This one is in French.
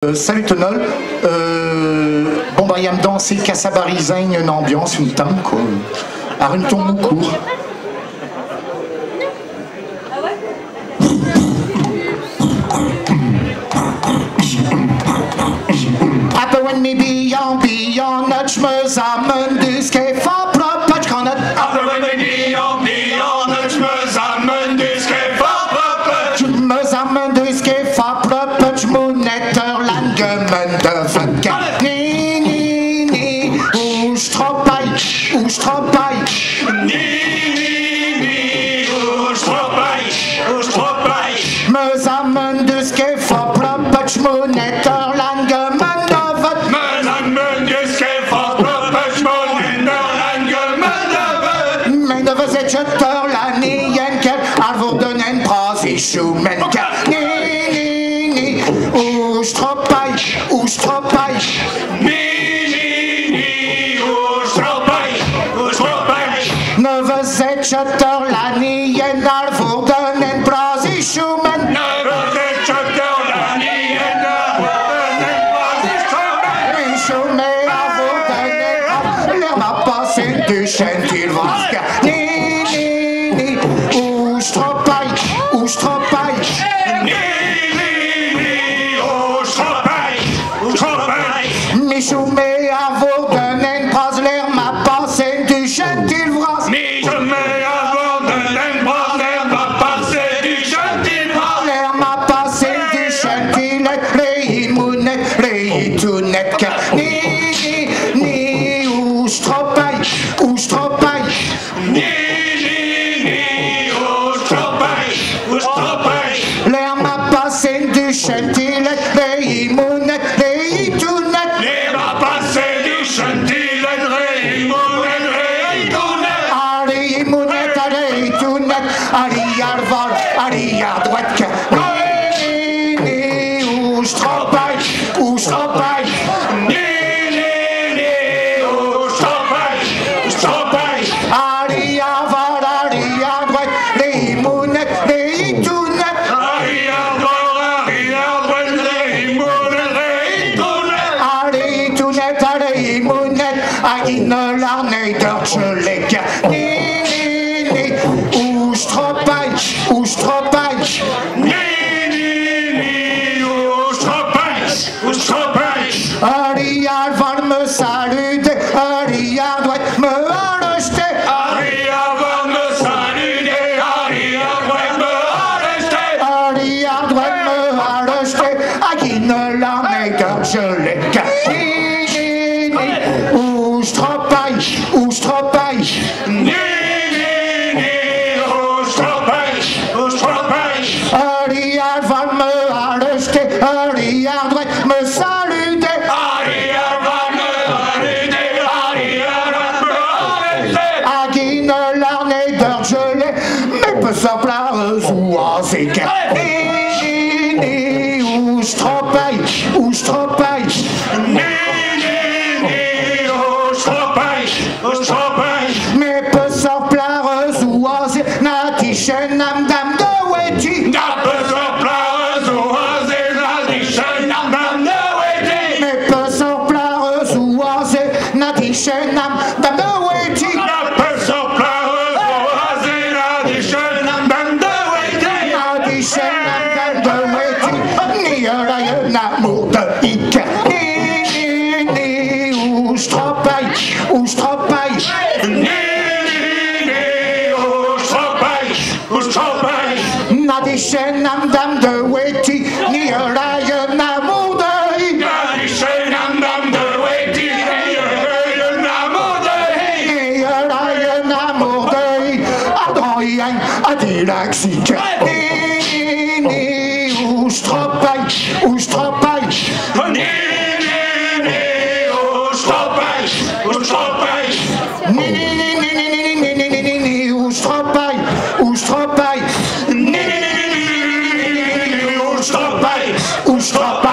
Salut Tonol. Bon bah yam danser cassabarizagne une ambiance, une tame quoi. À une tombe au court. Aber wenn mi beyond nutch me sammen du ska få proppatch kan het. Aber wenn mi beyond nutch me sammen du ska få proppatch. Me sammen du ska få proppatch monetter landgemende funka. Nee, oestroppai. Me sammen du ska få proppatch monetter landgemende funka. Me sammen du ska få proppatch monetter landgemende funka. Men det var zet kötter la nienker arvoden en prazischu menka. Nee, oestroppai. Ne was zet kötter la nien arvoden en prazischu menka. Du känner till vaska. Nee, oestroppai. Michou me avoden en prazler ma passe du känner till vaska. Lär ma passe du känner till ett reimunet, reitunetka. Nee, oestroppai. Lär ma passe du känner till ett reimunet, reitunet. Arimunet, reitunet. Ariarvar, ariardwetka. Nee, oestroppai. Ariarvar, ariardwet. Reimunet, reitunet. Aritunet, arimunet. Aginelar nedertjeleka. Nee, oestroppai. Ariarvar me salude, ariardwet me arreste. Ariardwet me arreste. Aginelar nedertjeleka. Oestroppai. Ariarvar me arreste, ariardwet me salude. Aginelar nedertjele, me besaplare zoazika. Nee, oestroppai. Me besaplare zoazika, na tishenam dam de weti. Me besaplare zoazika, na tishenam dam de weti. Na tishenam dam de weti. Niera je na moeder ikke. Nee, oestroppai. Na tishenam dam de weti. Niera je na moeder ikke. Adilaxika. Nee, oestroppai. Nee, oestroppai.